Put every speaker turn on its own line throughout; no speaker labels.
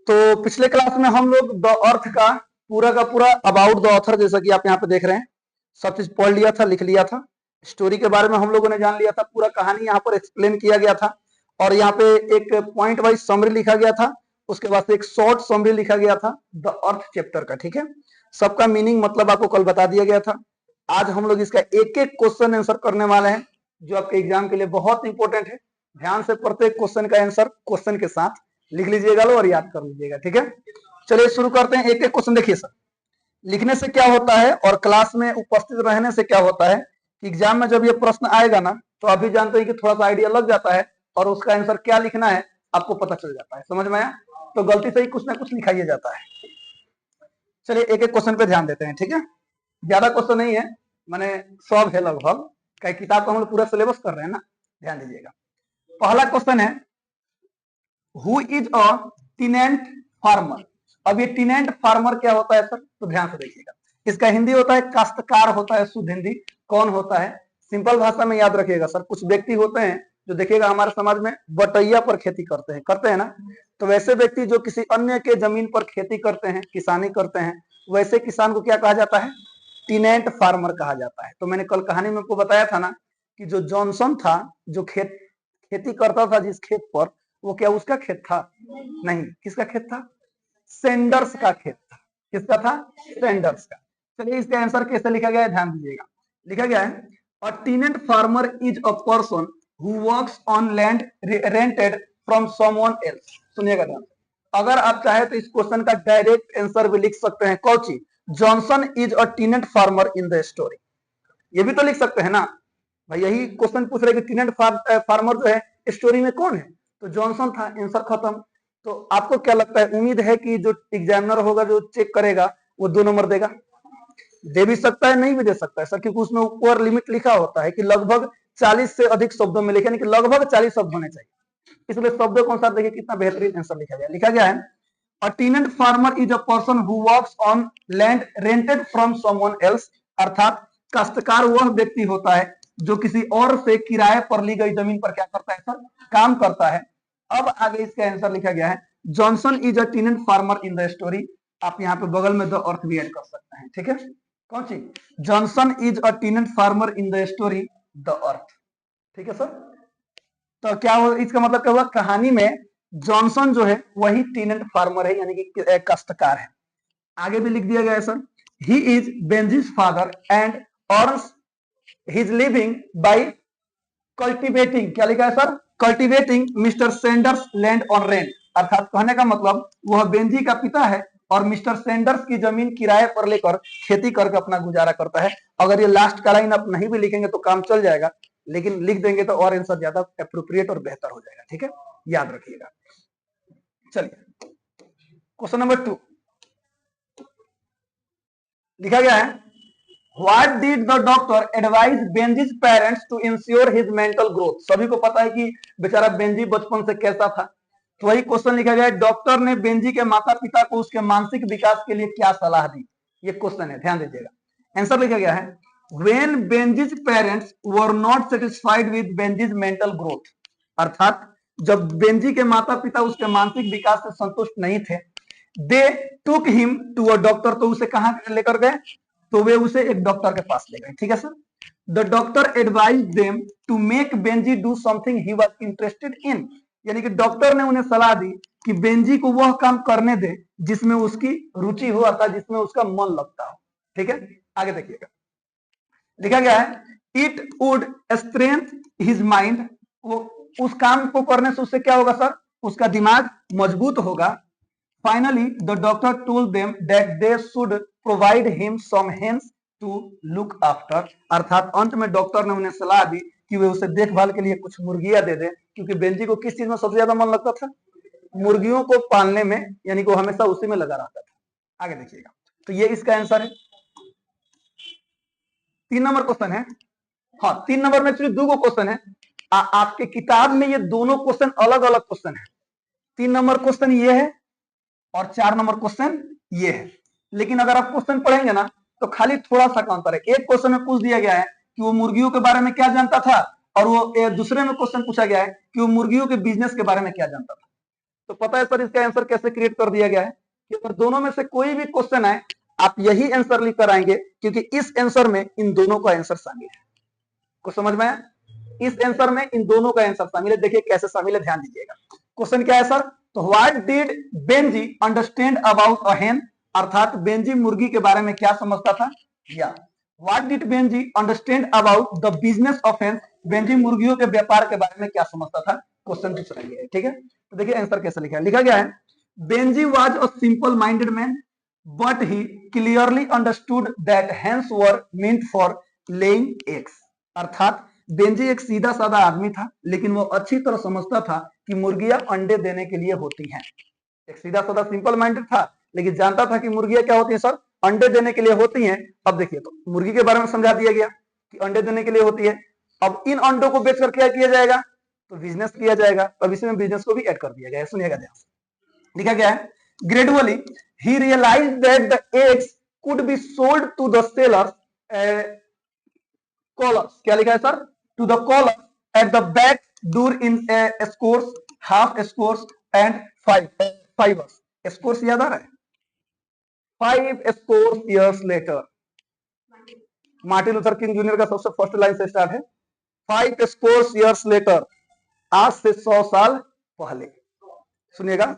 तो पिछले क्लास में हम लोग द अर्थ का पूरा अबाउट द ऑथर, जैसा कि आप यहाँ पे देख रहे हैं, सब चीज पढ़ लिया था, लिख लिया था। स्टोरी के बारे में हम लोगों ने जान लिया था, पूरा कहानी यहाँ पर एक्सप्लेन किया गया था, और यहाँ पे एक पॉइंट वाइज समरी लिखा गया था। उसके बाद से एक शॉर्ट समरी लिखा गया था द अर्थ चैप्टर का। ठीक है, सबका मीनिंग मतलब आपको कल बता दिया गया था। आज हम लोग इसका एक एक क्वेश्चन आंसर करने वाले हैं, जो आपके एग्जाम के लिए बहुत इंपॉर्टेंट है। ध्यान से प्रत्येक क्वेश्चन का आंसर क्वेश्चन के साथ लिख लीजिएगा लो और याद कर लीजिएगा। ठीक है, चलिए शुरू करते हैं। एक एक क्वेश्चन देखिए सर, लिखने से क्या होता है और क्लास में उपस्थित रहने से क्या होता है कि एग्जाम में जब ये प्रश्न आएगा ना, तो अभी जानते हैं कि थोड़ा सा आइडिया लग जाता है और उसका आंसर क्या लिखना है आपको पता चल जाता है। समझ में आया? तो गलती से ही कुछ ना कुछ लिखाइए जाता है। चलिए एक एक क्वेश्चन पे ध्यान देते हैं। ठीक है, ज्यादा क्वेश्चन नहीं है, मैंने सब है लगभग, कई किताब को हम लोग पूरा सिलेबस कर रहे हैं ना, ध्यान दीजिएगा। पहला क्वेश्चन है, who is a tenant farmer. अब ये टेनेंट फार्मर क्या होता है सर, तो ध्यान से देखिएगा। इसका हिंदी होता है काश्तकार होता है, शुद्ध हिंदी। कौन होता है? सिंपल भाषा में याद रखिएगा सर, कुछ व्यक्ति होते हैं जो देखिएगा हमारे समाज में बटैया पर खेती करते हैं ना, तो वैसे व्यक्ति जो किसी अन्य के जमीन पर खेती करते हैं, किसानी करते हैं, वैसे किसान को क्या कहा जाता है? टेनेंट फार्मर कहा जाता है। तो मैंने कल कहानी में आपको बताया था ना कि जो जॉनसन था, जो खेती करता था जिस खेत पर, वो क्या उसका खेत था? नहीं। किसका खेत था? सेंडर्स का खेत था। किसका था? सेंडर्स का। चलिए इसका आंसर कैसे लिखा गया है ध्यान दीजिएगा। लिखा गया है, a tenant farmer is a person who works on land rented from someone else. सुनिएगा ध्यान। अगर आप चाहे तो इस क्वेश्चन का डायरेक्ट आंसर भी लिख सकते हैं। कौची? Johnson is a tenant farmer in the story. ये भी तो लिख सकते हैं ना भाई, यही क्वेश्चन पूछ रहे कि टेनेंट फार्मर जो है स्टोरी में कौन है, तो जॉनसन था। आंसर खत्म। तो आपको क्या लगता है, उम्मीद है कि जो एग्जामिनर होगा, जो चेक करेगा, वो 2 नंबर देगा? दे भी सकता है, नहीं भी दे सकता है सर, क्योंकि उसमें ऊपर लिमिट लिखा होता है कि लगभग 40 से अधिक शब्दों में लिखे, यानी कि लगभग 40 शब्द होने चाहिए। इसलिए शब्दों के अनुसार देखिए कितना बेहतरीन आंसर लिखा गया। लिखा गया है, a tenant farmer is a person who works on land rented from someone else. अर्थात काश्तकार वह व्यक्ति होता है जो किसी और से किराए पर ली गई जमीन पर क्या करता है सर? काम करता है। अब आगे इसका आंसर लिखा गया है, Johnson is a tenant farmer in the story. आप यहाँ पे बगल में द अर्थ भी ऐड कर सकते हैं। ठीक है, कौन सी? Johnson is a tenant farmer in the story the earth. ठीक है सर, तो क्या हो, इसका मतलब क्या हुआ, कहानी में जॉनसन जो है वही टेनेंट फार्मर है, यानी कि काश्तकार है। आगे भी लिख दिया गया है sir, he is Benjy's father and earns his living by cultivating. क्या लिखा है sir? Cultivating mister Sanders land on rent. अर्थात कहने का मतलब वह बेंजी का पिता है और मिस्टर सेंडर्स की जमीन किराए पर लेकर खेती करके अपना गुजारा करता है। अगर ये लास्ट का लाइन आप नहीं भी लिखेंगे तो काम चल जाएगा, लेकिन लिख देंगे तो और आंसर ज्यादा अप्रोप्रिएट और बेहतर हो जाएगा। ठीक है, याद रखिएगा। चलिए क्वेश्चन नंबर 2 लिखा गया है, What did the doctor advise Benji's parents to ensure his mental growth? सभी को पता है कि बेचारा बेंजी बचपन से कैसा था, तो वही क्वेश्चन लिखा गया है, डॉक्टर ने बेंजी के माता पिता को उसके मानसिक विकास के लिए क्या सलाह दी। ये क्वेश्चन है, ध्यान दीजिएगा। आंसर लिखा गया है, When Benji's parents were not satisfied with Benji's mental growth। अर्थात जब बेंजी के माता पिता उसके मानसिक विकास से संतुष्ट नहीं थे, they took him to a doctor. तो उसे कहां लेकर गए? तो वे उसे एक डॉक्टर के पास ले गए। ठीक है sir, the doctor advise them to make Benjy do something he was interested in. यानी कि डॉक्टर ने उन्हें सलाह दी कि बेंजी को वह काम करने दे जिसमें उसकी रुचि हो, अर्थात जिसमें उसका मन लगता हो। ठीक है, आगे देखिएगा। लिखा गया है, it would strength his mind. वो उस काम को करने से उससे क्या होगा सर? उसका दिमाग मजबूत होगा। Finally the doctor told them that they should provide him some hens to look after. अर्थात अंत में डॉक्टर ने उन्हें सलाह दी कि वे उसे देखभाल के लिए कुछ मुर्गियां दे दें, क्योंकि बेंजी को किस चीज में सबसे ज्यादा मन लगता था? मुर्गियों को पालने में, यानी कि वो हमेशा उसी में लगा रहता था। आगे देखिएगा, तो ये इसका आंसर है। 3 नंबर क्वेश्चन है। हाँ, 3 नंबर में एक्चुअली 2 क्वेश्चन है। आपके किताब में ये दोनों क्वेश्चन अलग अलग क्वेश्चन है। 3 नंबर क्वेश्चन ये है और 4 नंबर क्वेश्चन ये है। लेकिन अगर आप क्वेश्चन पढ़ेंगे ना, तो खाली थोड़ा सा का अंतर है। एक क्वेश्चन में पूछ दिया गया है कि वो मुर्गियों के बारे में क्या जानता था, और वो दूसरे में क्वेश्चन पूछा गया है कि वो मुर्गियों के बिजनेस के बारे में क्या जानता था। तो पता है सर इसका आंसर कैसे क्रिएट कर दिया गया है कि अगर दोनों में से कोई भी क्वेश्चन आए आप यही आंसर लिख कर आएंगे, क्योंकि इस आंसर में इन दोनों का आंसर शामिल है। कुछ समझ में आया? इस आंसर में इन दोनों का आंसर शामिल है। देखिए कैसे शामिल है, ध्यान दीजिएगा। क्वेश्चन क्या है सर? तो what did Benji understand about a हेन, अर्थात बेंजी मुर्गी के बारे में क्या समझता था, या what did Benji understand about the business of हेन, बेंजी मुर्गियों के व्यापार के बारे में क्या समझता था। क्वेश्चन पूछ रही है, ठीक है। तो देखिए आंसर कैसे लिखा है, लिखा गया है Benji was a simple minded man but he clearly understood that hens were meant for laying eggs, अर्थात बेंजी एक सीधा साधा आदमी था, लेकिन वो अच्छी तरह समझता था कि मुर्गियां अंडे देने के लिए होती हैं। एक सीधा साधा सिंपल माइंडेड था, लेकिन जानता था कि मुर्गियां क्या होती हैं सर, अंडे देने के लिए होती हैं। अब देखिए तो मुर्गी के बारे में समझा दिया गया कि अंडे देने के लिए होती है। अब इन अंडों को बेचकर क्या किया जाएगा, तो बिजनेस किया जाएगा। अब इसमें बिजनेस को भी ऐड कर दिया गया है, सुनिएगा ध्यान से। लिखा गया है gradually he realized that the eggs could be sold to the sellers, callers, क्या लिखा है sir, to the callers at the back door in scores, half scores and fivers. scores याद आ रहा है? 5 scores years later, Martin Luther king junior का सबसे first line से start है। 5 scores years later, आज से 100 साल पहले। सुनिएगा,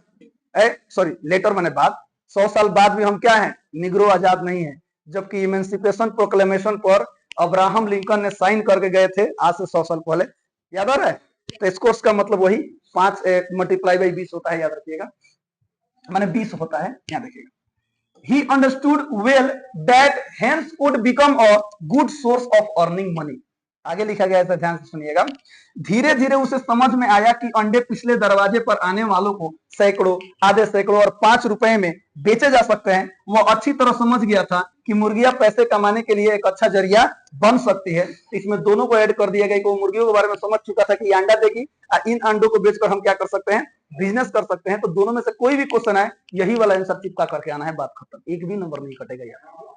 सॉरी लेटर माने बाद, 100 साल बाद भी हम क्या हैं, निग्रो आजाद नहीं है। जबकि इमेंसिपेशन प्रोक्लेमेशन पर अब्राहम लिंकन ने साइन करके गए थे आज से 100 साल पहले, याद आ रहा है? तो इस कोर्स का मतलब वही 5 मल्टीप्लाई बाई 20 होता है, याद रखिएगा, माने 20 होता है। यहाँ देखिएगा, he understood well that hens could become a good source of earning money. आगे लिखा गया है, ध्यान से सुनिएगा। धीरे धीरे उसे समझ में आया कि अंडे पिछले दरवाजे पर आने वालों को सैकड़ों, आधे सैकड़ों और 5 रुपए में बेचे जा सकते हैं। वह अच्छी तरह समझ गया था कि मुर्गियां पैसे कमाने के लिए एक अच्छा जरिया बन सकती है। इसमें दोनों को ऐड कर दिया गया कि वो मुर्गियों के बारे में समझ चुका था कि अंडा देगी और इन अंडों को बेचकर हम क्या कर सकते हैं, बिजनेस कर सकते हैं। तो दोनों में से कोई भी क्वेश्चन आए यही वाला आंसर चिपका करके आना है, बात खत्म, एक भी नंबर नहीं कटेगा यार।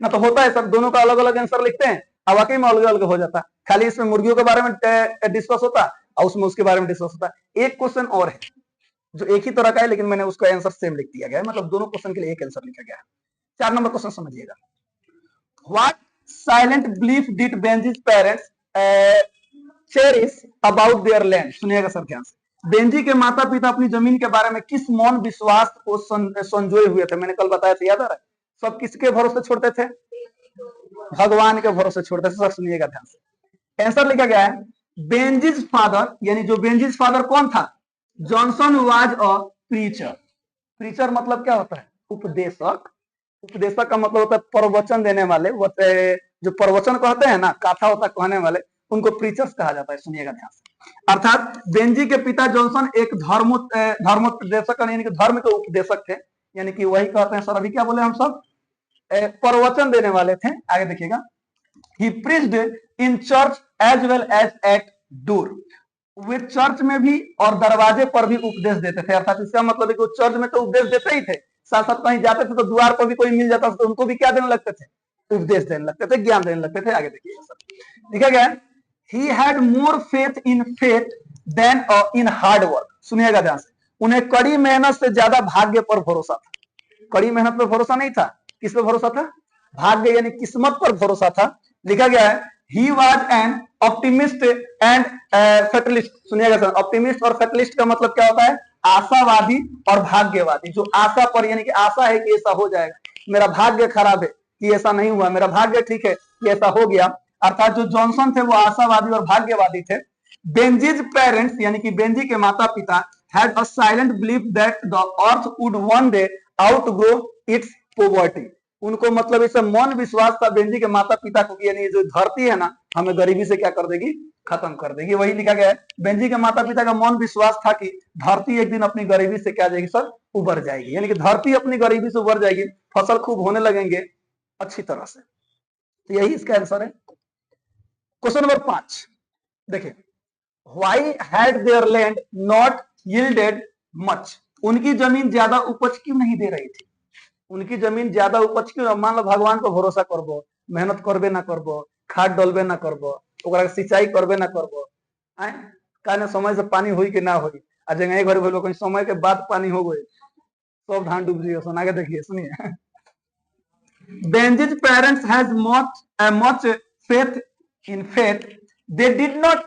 ना तो होता है सब दोनों का अलग अलग आंसर लिखते हैं, अब वाकई में अलग अलग हो जाता, खाली इसमें मुर्गियों के बारे में डिस्कस होता और उसमें उसके बारे में डिस्कस होता। एक क्वेश्चन और है जो एक ही तरह का है, लेकिन मैंने उसका आंसर सेम लिख दिया गया है, मतलब दोनों क्वेश्चन के लिए एक आंसर लिखा गया है। 4 नंबर क्वेश्चन समझिएगा। What silent belief did Benjy's parents cherish about their land, सुनिएगा सर ध्यान से। बेंजी के माता पिता अपनी जमीन के बारे में किस मौन विश्वास को संजोए हुए थे, मैंने कल बताया था, याद आ रहा है? सब किसके भरोसे छोड़ते थे, भगवान के भरोसे छोड़ते थे। सर सुनिएगा ध्यान से, आंसर लिखा गया है बेंजीज फादर, यानी जो बेंजीज फादर कौन था, Johnson was a preacher. Preacher मतलब क्या होता है, उपदेशक। उपदेशक का मतलब होता है प्रवचन देने वाले, जो प्रवचन कहते हैं ना, कथा होता है कहने वाले, उनको प्रीचर्स कहा जाता है। सुनिएगा ध्यान से, अर्थात बेंजी के पिता जॉनसन एक धर्मोपदेशक यानी कि धर्म के उपदेशक थे, यानी कि वही कहते हैं सर, अभी क्या बोले हम सब, प्रवचन देने वाले थे। आगे देखिएगा, he preached in church as well as at door, way church में भी और दरवाजे पर भी उपदेश देते थे। अर्थात इसका मतलब है कि वो चर्च में तो उपदेश देते ही थे, साथ साथ कहीं जाते थे तो द्वार पर भी कोई मिल जाता तो उनको भी क्या देने लगते थे, उपदेश देने लगते थे, ज्ञान देने लगते थे। आगे देखिए सर, लिखा गया he had more faith in faith than in hard work। सुनिएगा ध्यान से, उन्हें कड़ी मेहनत से ज्यादा भाग्य पर भरोसा था। कड़ी मेहनत पर भरोसा नहीं था, किस पे भरोसा था, भाग्य यानी किस्मत पर भरोसा था। लिखा गया है he was an optimist and fatalist। सुनिएगा सर, ऑप्टिमिस्ट और फैटलिस्ट का मतलब क्या होता है, आशावादी और भाग्यवादी। जो आशा पर यानी कि आशा है कि ऐसा हो जाएगा, मेरा भाग्य खराब है कि ऐसा नहीं हुआ, मेरा भाग्य ठीक है कि ऐसा हो गया। अर्थात जो जॉनसन थे वो आशावादी और भाग्यवादी थे। बेंजीज पेरेंट्स यानी कि बेंजी के माता पिता had a silent belief that the earth would one day outgrow its poverty। उनको मतलब इसे मौन विश्वास था बेंजी के माता पिता को, यानी जो धरती है ना, हमें गरीबी से क्या कर देगी, खत्म कर देगी। वही लिखा गया है, बेंजी के माता पिता का मौन विश्वास था कि धरती एक दिन अपनी गरीबी से क्या जाएगी सर, उबर जाएगी, यानी कि धरती अपनी गरीबी से उबर जाएगी, फसल खूब होने लगेंगे अच्छी तरह से। तो यही इसका आंसर है। क्वेश्चन नंबर 5 देखिए, why had there land not yielded much, उनकी जमीन ज्यादा उपज क्यों नहीं दे रही थी, उनकी जमीन ज्यादा उपज क्यों, मान लो भगवान पर भरोसा करबो, मेहनत करबे ना करबो, खाद डलबे ना करबो, ओकरा सिंचाई करबे ना करबो, काहे समय से पानी हुई कि ना हुई, अजय एक बार बोलो कोई समय के बाद पानी हो गए सब धान डूब जाइए। सुना के देखिए, सुनिए। Benji's parents has much faith in faith. They did not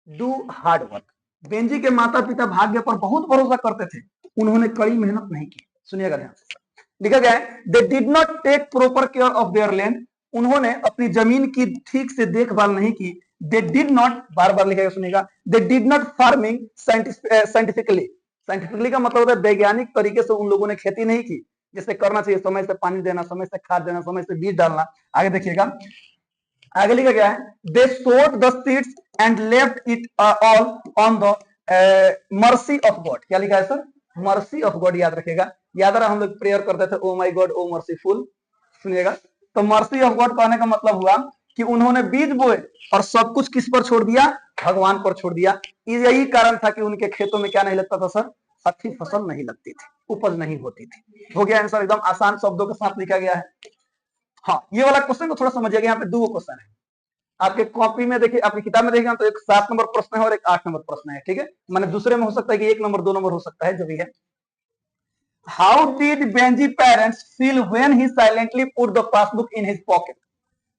do hard work. Benji के माता पिता भाग्य पर बहुत भरोसा करते थे, उन्होंने कड़ी मेहनत नहीं की। सुनिएगा ध्यान से, लिखा गया है they did not take proper care of their land, उन्होंने अपनी जमीन की ठीक से देखभाल नहीं की। दे डिड नॉट, बार बार लिखा गया सुनिएगा, दे did not farming scientifically. Scientifically का मतलब होता है वैज्ञानिक तरीके से उन लोगों ने खेती नहीं की, जैसे करना चाहिए, समय से पानी देना, समय से खाद देना, समय से बीज डालना। आगे देखिएगा, आगे लिखा गया है they sowed the seeds and left it all on the mercy of God. क्या लिखा है सर? Mercy of God. याद रखिएगा, याद रहा हम लोग प्रेयर करते थे O my God O merciful. सुनिएगा, तो मर्सी ऑफ गॉड कहने का मतलब हुआ कि उन्होंने बीज बोए और सब कुछ किस पर छोड़ दिया? भगवान पर छोड़ दिया। यही कारण था कि उनके खेतों में क्या नहीं लगता था सर? अच्छी फसल नहीं लगती थी, उपज नहीं होती थी। हो गया आंसर, एकदम आसान शब्दों के साथ लिखा गया है। हाँ, ये वाला क्वेश्चन को थोड़ा समझिएगा, यहाँ पे दो क्वेश्चन है आपके कॉपी में, देखिए आपकी किताब में देखिए तो एक 7 नंबर प्रश्न है और एक 8 नंबर प्रश्न है, ठीक है। माने दूसरे में हो सकता है कि 1 नंबर 2 नंबर हो सकता है, जो भी है। How did Benji parents feel when he silently put the passbook in his pocket?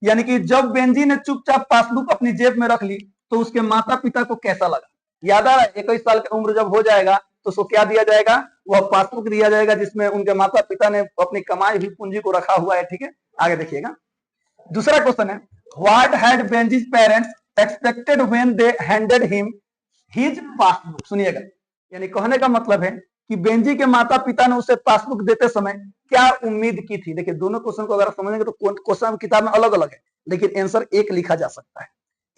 यानी कि जब बेंजी ने चुपचाप पासबुक अपनी जेब में रख ली तो उसके माता पिता को कैसा लगा? याद आ रहा है, 21 साल की उम्र जब हो जाएगा तो उसको क्या दिया जाएगा? वह पासबुक दिया जाएगा जिसमें उनके माता पिता ने अपनी कमाई हुई पूंजी को रखा हुआ है, ठीक है। आगे देखिएगा, दूसरा क्वेश्चन है what had Benjy's parents expected when they handed him his passbook? सुनिएगा, यानी कहने का मतलब है कि बेंजी के माता पिता ने उसे पासबुक देते समय क्या उम्मीद की थी। देखिए, दोनों क्वेश्चन को अगर आप समझेंगे तो क्वेश्चन किताब में अलग अलग है, लेकिन आंसर एक लिखा जा सकता है।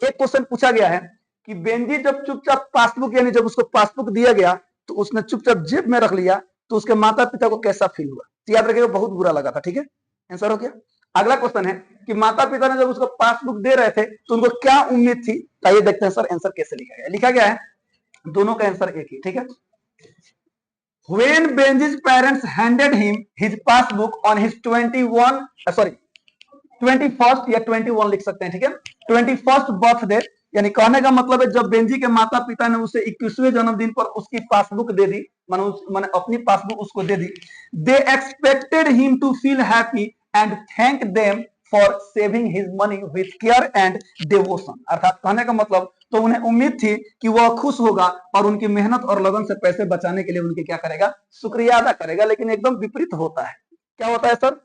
एक क्वेश्चन पूछा गया है कि बेंजी जब चुपचाप पासबुक, यानी जब उसको पासबुक दिया गया तो उसने चुपचाप जेब में रख लिया, तो उसके माता पिता को कैसा फील हुआ? तो याद रखिएगा, बहुत बुरा लगा था, ठीक है। आंसर हो गया। अगला क्वेश्चन है कि माता पिता ने जब उसको पासबुक दे रहे थे तो उनको क्या उम्मीद थी? आइए देखते हैं सर आंसर कैसे लिखा गया। लिखा गया है, दोनों का आंसर एक ही, ठीक है। When Benji's parents handed him his passbook on his 21st या 21 लिख सकते हैं, ठीक है, 21st बर्थडे, यानी कहने का मतलब है जब बेंजी के माता पिता ने उसे 21वें जन्मदिन पर उसकी पासबुक दे दी, माने अपनी पासबुक उसको दे दी, they expected him to feel happy and thank them for saving his money with care and devotion. अर्थात कहने का मतलब, तो उन्हें उम्मीद थी कि वह खुश होगा और उनकी मेहनत और लगन से पैसे बचाने के लिए उनके क्या करेगा? शुक्रिया अदा करेगा। लेकिन एकदम विपरीत होता है। क्या होता है sir?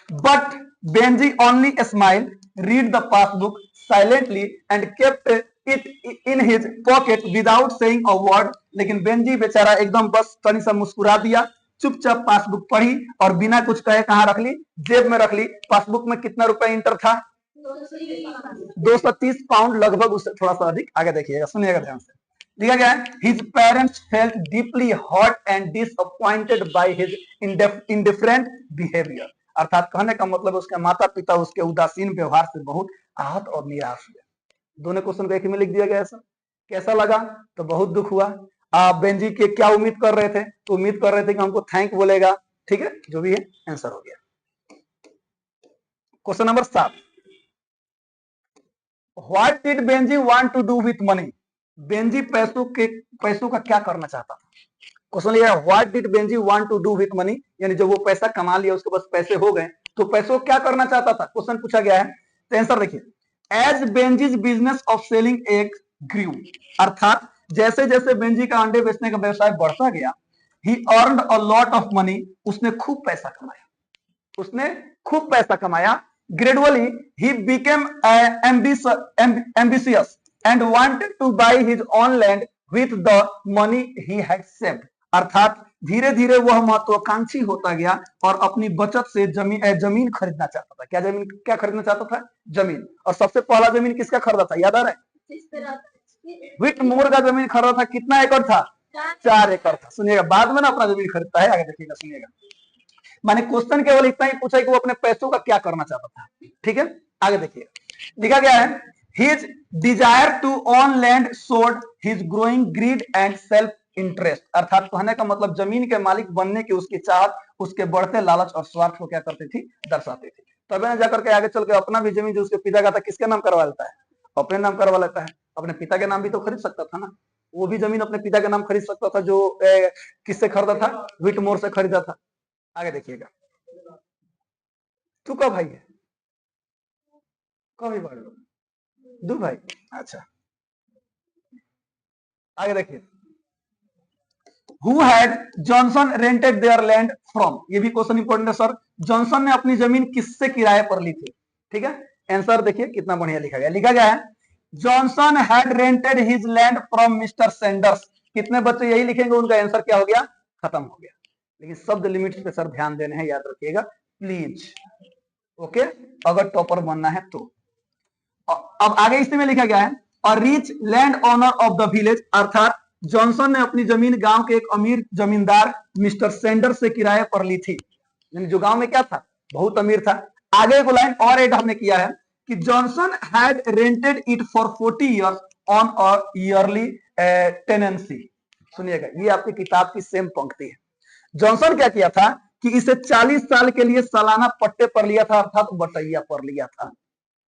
But Benji only smile, read the passbook silently and kept it in his pocket without saying a word. लेकिन बेंजी बेचारा एकदम बस तनी सा मुस्कुरा दिया, चुपचाप पासबुक पढ़ी और बिना कुछ कहे कहां रख ली? जेब में रख ली। पासबुक में कितना रुपए इंटर था? 230 पाउंड लगभग, उससे थोड़ा सा अधिक। आगे देखिएगा, सुनिएगा ध्यान से, लिखा गया है his parents felt deeply hurt and disappointed by his indifferent behaviour. अर्थात कहने का मतलब उसके माता पिता उसके उदासीन व्यवहार से बहुत आहत और निराश हुए। दोनों क्वेश्चन को एक में लिख दिया गया है सर। कैसा लगा? तो बहुत दुख हुआ। आप बेंजी के क्या उम्मीद कर रहे थे? तो उम्मीद कर रहे थे कि हमको थैंक बोलेगा, ठीक है, जो भी है आंसर हो गया। Question number 7, what did Benji want to do with money? Benji पैसों का क्या करना चाहता था? क्वेश्चन लिया है what did Benji want to do with money, यानी जब वो पैसा कमा लिया, उसके पास पैसे हो गए, तो पैसों क्या करना चाहता था? क्वेश्चन पूछा गया है, तो आंसर देखिए, as Benjy's business of selling egg grew, अर्थात जैसे जैसे बेंजी का अंडे बेचने का व्यवसाय बढ़ता गया, he earned a lot of money, उसने खूब पैसा कमाया, उसने खूब पैसा कमाया। Gradually he became ambitious and wanted to buy his own land with the money he had saved, अर्थात धीरे धीरे वह महत्वाकांक्षी होता गया और अपनी बचत से जमीन खरीदना चाहता था। क्या खरीदना चाहता था? जमीन। और सबसे पहला जमीन किसका खरीदा था? याद आ रहा है? विटमोर का जमीन खरीदा था। कितना एकड़ था? 4 एकड़ था। सुनिएगा, बाद में ना अपना जमीन खरीदता है, आगे देखिएगा, सुनिएगा। माने क्वेश्चन केवल इतना ही पूछा कि वो अपने पैसों का क्या करना चाहता था, ठीक है। आगे देखिए, लिखा गया है his desire to own land showed his growing greed and self interest, अर्थात कहने का मतलब जमीन के मालिक बनने की उसकी चाहत उसके बढ़ते लालच और स्वार्थ को क्या करती थी? दर्शाती थी। तब जाकर के आगे चल के अपना भी जमीन जो उसके पिता का था किसके नाम करवा लेता है? अपने नाम करवा लेता है। अपने पिता के नाम भी तो खरीद सकता था ना। वो भी जमीन अपने पिता के नाम खरीद सकता था, जो किससे खरीदा था? व्हिटमोर से खरीदा था। आगे देखिएगा, तू कब भाई है? कभी पढ़ लो दू भाई। अच्छा, आगे देखिए, who had Johnson rented there land from? ये भी क्वेश्चन इंपॉर्टेंट है सर। जॉनसन ने अपनी जमीन किससे किराए पर ली थी? ठीक है, आंसर देखिए कितना बढ़िया लिखा गया। लिखा गया है Johnson had rented his land from mister Sanders. कितने बच्चे यही लिखेंगे? उनका आंसर क्या हो गया? खत्म हो गया। लेकिन शब्द लिमिट्स पे सर ध्यान देने हैं, याद रखिएगा प्लीज। ओके, अगर टॉपर बनना है तो। अब आगे इसमें लिखा गया है और rich land owner of the village, अर्थात जॉनसन ने अपनी जमीन गांव के एक अमीर जमींदार मिस्टर सेंडर्स से किराए पर ली थी। जो गांव में क्या था? बहुत अमीर था। आगे एक लाइन और ऐड हमने किया है कि Johnson had rented it for 40 years on a yearly tenancy. सुनिएगा, ये आपकी किताब की सेम पंक्ति है। जॉनसन क्या किया था कि इसे 40 साल के लिए सालाना पट्टे पर लिया था, अर्थात बटैया पर लिया था।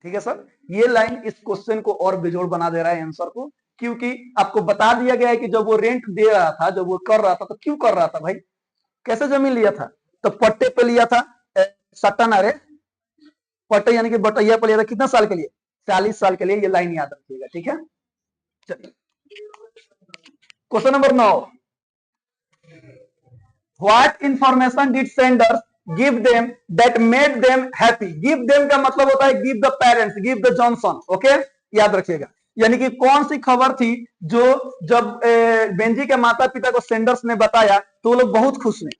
ठीक है सर, ये लाइन इस क्वेश्चन को और बेजोड़ बना दे रहा है आंसर को, क्योंकि आपको बता दिया गया है कि जब वो रेंट दे रहा था, जब वो कर रहा था, तो क्यों कर रहा था भाई? कैसे जमीन लिया था? तो पट्टे पे लिया था, सट्टा ना रे, पट्टे यानी कि बटैया पे लिया था। कितना साल के लिए? 40 साल के लिए। ये लाइन याद रखिएगा, ठीक है। चलिए, question number 9, what information did Sanders give them that made them happy? Give them का मतलब होता है give the parents, give the Johnson. Okay, याद रखिएगा। यानी कि कौन सी खबर थी जो जब बेंजी के माता पिता को सेंडर्स ने बताया तो वो लोग बहुत खुश हुए।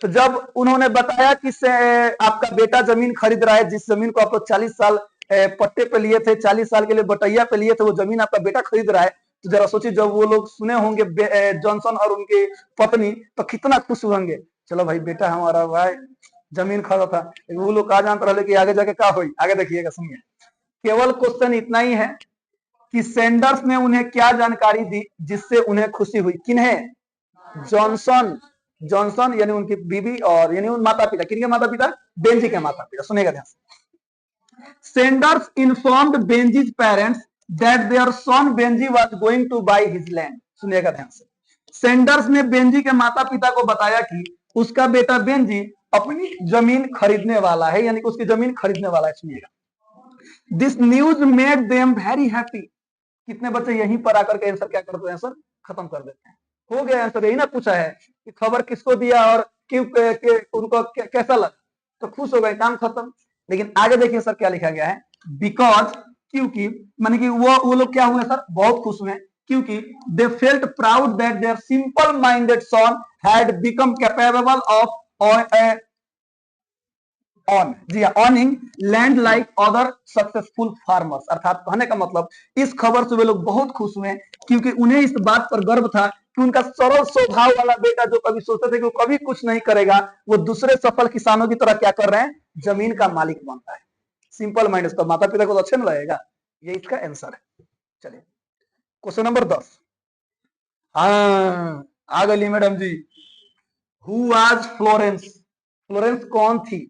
तो जब उन्होंने बताया कि आपका बेटा जमीन खरीद रहा है, जिस जमीन को आप लोग 40 साल पट्टे पे लिए थे, 40 साल के लिए बटैया पे लिए थे, वो जमीन आपका बेटा खरीद रहा है, तो जरा सोचिए जब वो लोग सुने होंगे जॉनसन और उनकी पत्नी, तो कितना खुश होंगे। चलो भाई, बेटा हमारा भाई जमीन खरीदा था। वो लोग कहा जानते रहे कि आगे जाके क्या हुई। आगे देखिएगा, सुनिए। केवल क्वेश्चन इतना ही है कि सेंडर्स ने उन्हें क्या जानकारी दी जिससे उन्हें खुशी हुई? किन्हें? जॉनसन। जॉनसन यानी उनकी बीवी और यानी उन माता पिता। किनके माता पिता? बेंजी के माता पिता। सुनेगा ध्यान से। Sanders informed Benjy's parents that their son Benjy was going to buy his land. सुनिएगा ध्यान से। सेंडर्स ने बेंजी के माता पिता को बताया कि उसका बेटा बेंजी अपनी जमीन खरीदने वाला है, यानी कि उसकी जमीन खरीदने वाला है। सुनिएगा, this news made them very happy. कितने बच्चे यहीं पर आकर के आंसर क्या करते हैं सर? खत्म कर देते हैं। हो गया आंसर, यही ना पूछा है कि खबर किसको दिया और क्यों, उनको कैसा लगा, तो खुश हो गए, काम खत्म। लेकिन आगे देखिए सर क्या लिखा गया है, बिकॉज, क्योंकि, माने कि वो लोग क्या हुए सर? बहुत खुश हुए, क्योंकि they felt proud that their simple minded son had become capable of own, जी owning land like other successful farmers. अर्थात कहने का मतलब, इस खबर से वे लोग बहुत खुश हुए क्योंकि उन्हें इस बात पर गर्व था कि उनका सरल स्वभाव वाला बेटा, जो कभी सोचते थे कि वो कभी कुछ नहीं करेगा, वो दूसरे सफल किसानों की तरह क्या कर रहे हैं? जमीन का मालिक बनता है। सिंपल माइंड, तो माता पिता को तो अच्छे नहीं लगेगा। ये इसका आंसर है। चलिए, क्वेश्चन नंबर 10। हाँ, आ गई madam ji. Who was Florence? Florence कौन थी?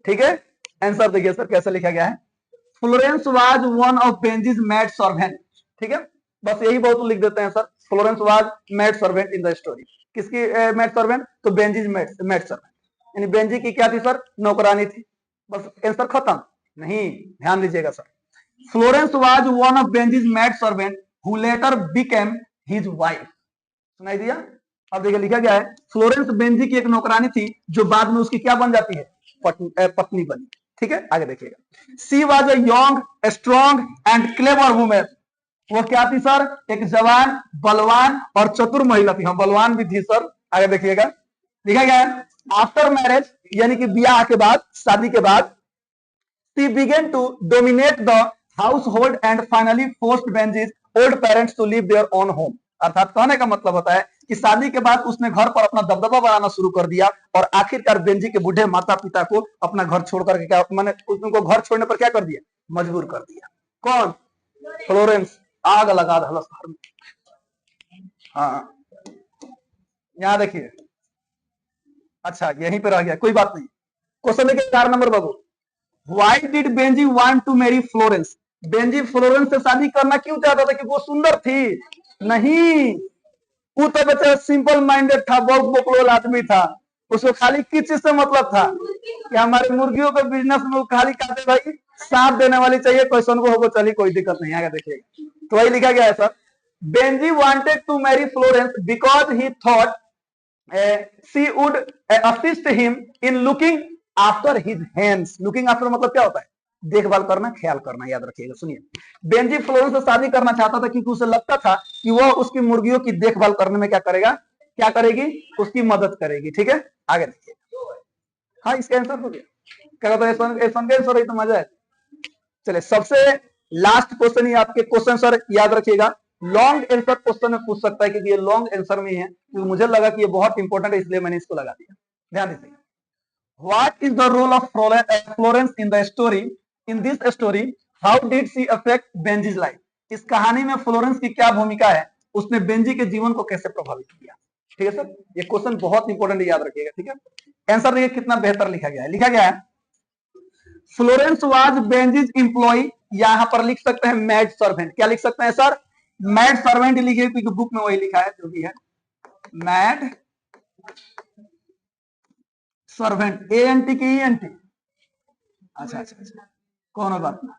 ठीक है, आंसर देखिए सर कैसे लिखा गया है। Florence was one of Benjy's maid servant. ठीक है, बस यही बहुत लिख देते हैं sir. Florence was maid servant in the story. किसकी मैड सर्वेंट? तो बेंजीज मैड सर्वेंट, यानी बेंजी की क्या थी सर? नौकरानी थी। बस आंसर खत्म। नहीं, ध्यान दीजिएगा sir. Florence was one of Benjy's maid servant who later became his wife. सुनाई दिया? अब देखिए लिखा गया है, फ्लोरेंस बेंजी की एक नौकरानी थी जो बाद में उसकी क्या बन जाती है? पत्नी बनी। ठीक है, आगे देखिएगा। She was a young, strong and clever women. वो क्या थी सर? एक जवान, बलवान और चतुर महिला थी। हम बलवान भी थी सर। आगे देखिएगा, लिखा गया है आफ्टर मैरिज, यानी कि ब्याह के बाद, शादी के बाद, she began to dominate the household and finally forced Benjy's old parents to live their own home. अर्थात कहने का मतलब होता है कि शादी के बाद उसने घर पर अपना दबदबा बनाना शुरू कर दिया और आखिरकार बेंजी के बूढ़े माता पिता को अपना घर छोड़कर के क्या, मैंने उनको घर छोड़ने पर क्या कर दिया? मजबूर कर दिया। कौन? फ्लोरेंस। आग लगा घर में। हाँ, यहां देखिए। अच्छा, यहीं पे रह गया, कोई बात नहीं। क्वेश्चन देखिए 4 नंबर बाबू। Why did Benji want to marry Florence? Benji Florence से शादी करना क्यों चाहता था? क्योंकि वो सुंदर थी। नहीं, वो तो बच्चा सिंपल माइंडेड था, बहुत बोकलोल आदमी था। उसको खाली किस चीज से मतलब था कि हमारे मुर्गियों के बिजनेस में खाली कहते भाई साथ देने वाली चाहिए, क्वेश्चन को होगा, चलिए कोई दिक्कत नहीं आगे देखिएगा। तो वही लिखा गया है sir, Benji wanted to marry Florence because he thought she would assist him in looking after his hands. Looking after मतलब क्या होता है? देखभाल करना, ख्याल करना, याद रखिएगा। सुनिए, बेंजी फ्लोरेंस से शादी करना चाहता था क्योंकि उसे लगता था कि वह उसकी मुर्गियों की देखभाल करने में क्या करेगा, क्या करेगी, उसकी मदद करेगी। ठीक है, आगे देखिए। हाँ, इसका आंसर हो गया। क्या कहता है आंसर? तो मजा है। चलिए, सबसे लास्ट क्वेश्चन ही आपके क्वेश्चन सर याद रखिएगा, लॉन्ग आंसर क्वेश्चन में पूछ सकता है क्योंकि ये लॉन्ग आंसर में है, क्योंकि मुझे लगा कि ये बहुत इंपॉर्टेंट है इसलिए मैंने इसको लगा दिया। ध्यान दीजिए, what is the role of Florence in the story? In this story how did she affect Benjy's life? इस कहानी में फ्लोरेंस की क्या भूमिका है, उसने बेंजी के जीवन को कैसे प्रभावित किया? ठीक है सर, ये क्वेश्चन बहुत इंपॉर्टेंट, याद रखिएगा। ठीक है, आंसर देखिए कितना बेहतर लिखा गया है। लिखा गया है, फ्लोरेंस वाज बेंजीज एम्प्लॉय, यहां पर लिख सकते हैं मैड सर्वेंट। क्या लिख सकते हैं सर? मैड सर्वेंट लिखे, क्योंकि बुक में वही लिखा है जो भी है, मैड सर्वेंट। एएनटी की ईएनटी? अच्छा, कौन बात नहीं,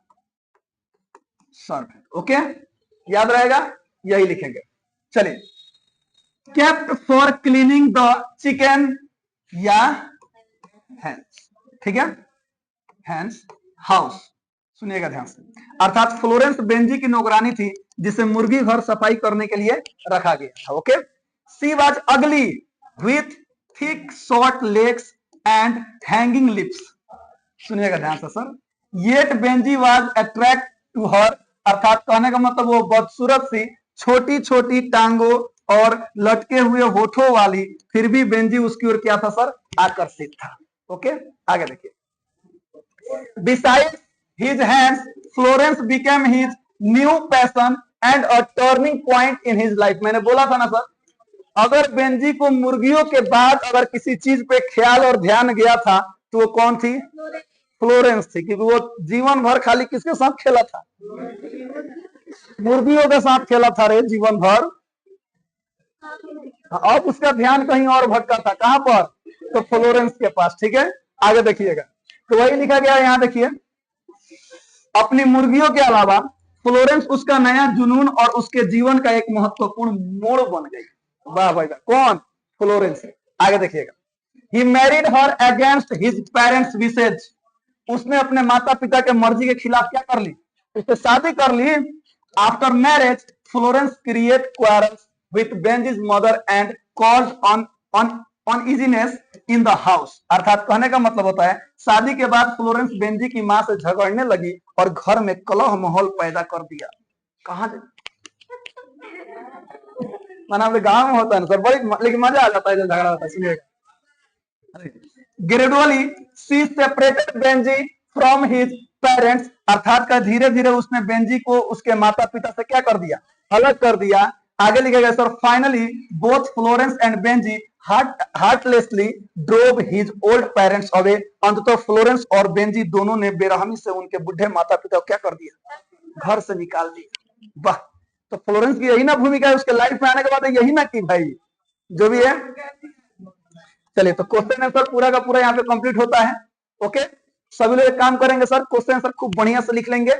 सर्वेंट। ओके, याद रहेगा, यही लिखेंगे। चलिए, kept for cleaning the chicken या हैंस। ठीक है, हैंस हाउस। सुनिएगा ध्यान से, अर्थात फ्लोरेंस बेंजी की नौकरानी थी जिसे मुर्गी घर सफाई करने के लिए रखा गया था। Okay, she was ugly with thick short legs and hanging lips. सुनिएगा ध्यान से sir, yet Benji was attract to her, अर्थात कहने का मतलब वो बदसूरत सी, छोटी छोटी टांगों और लटके हुए होठों वाली, फिर भी बेंजी उसकी ओर क्या था सर? आकर्षित था। ओके, आगे देखिए, Besides his hands, Florence became his new passion and a turning point in his life. मैंने बोला था ना सर, अगर बेंजी को मुर्गियों के बाद अगर किसी चीज पे ख्याल और ध्यान गया था तो वो कौन थी? फ्लोरेंस थी, क्योंकि वो जीवन भर खाली किसके साथ खेला था? मुर्गियों के साथ खेला था रे जीवन भर। अब उसका ध्यान कहीं और भटका था, कहां पर? तो फ्लोरेंस के पास। ठीक है, आगे देखिएगा, तो वही लिखा गया है, यहां देखिए, अपनी मुर्गियों के अलावा फ्लोरेंस उसका नया जुनून और उसके जीवन का एक महत्वपूर्ण मोड़ बन गई। वाह भाई वाह, कौन? फ्लोरेंस। आगे देखिएगा, he married her against his parents wishes. उसने अपने माता पिता के मर्जी के खिलाफ क्या कर ली? उससे शादी कर ली। After marriage Florence create quarrels with Benjy's mother and called on uneasiness in the house. अर्थात कहने का मतलब होता है, शादी के बाद फ्लोरेंस बेंजी की मां से झगड़ने लगी और घर में कलह माहौल पैदा कर दिया। कहां माना अपने गांव में होता है ना सर, बड़ी लेकिन मजा आ जाता है जब झगड़ा होता है। सुनिएगा, gradually she separated Benji from his parents, अर्थात का धीरे धीरे उसने बेंजी को उसके माता पिता से क्या कर दिया? अलग कर दिया। आगे लिखा गया sir, finally both Florence and Benjy heartlessly drove his old parents away. अंततः फ्लोरेंस और बेंजी दोनों ने बेरहमी से उनके बुढ़े माता पिता को क्या कर दिया? घर से निकाल दिया। वाह, तो फ्लोरेंस की यही ना भूमिका है उसके लाइफ में आने के बाद, यही ना की भाई जो भी है। चलिए, तो क्वेश्चन आंसर पूरा का पूरा यहाँ पे कंप्लीट होता है। ओके, सभी लोग एक काम करेंगे सर, क्वेश्चन आंसर खूब बढ़िया से लिख लेंगे।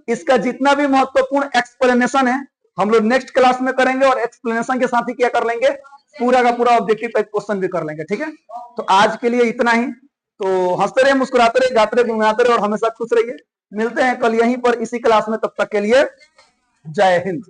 इसका जितना भी महत्वपूर्ण एक्सप्लेनेशन है हम लोग नेक्स्ट क्लास में करेंगे, और एक्सप्लेनेशन के साथ ही क्या कर लेंगे? पूरा का पूरा ऑब्जेक्टिव टाइप क्वेश्चन भी कर लेंगे। ठीक है, तो आज के लिए इतना ही। तो हंसते रहे, मुस्कुराते रहे, गाते रहे, गुनगुनाते रहे और हमेशा खुश रहिए। मिलते हैं कल यहीं पर इसी क्लास में, तब तक के लिए जय हिंद।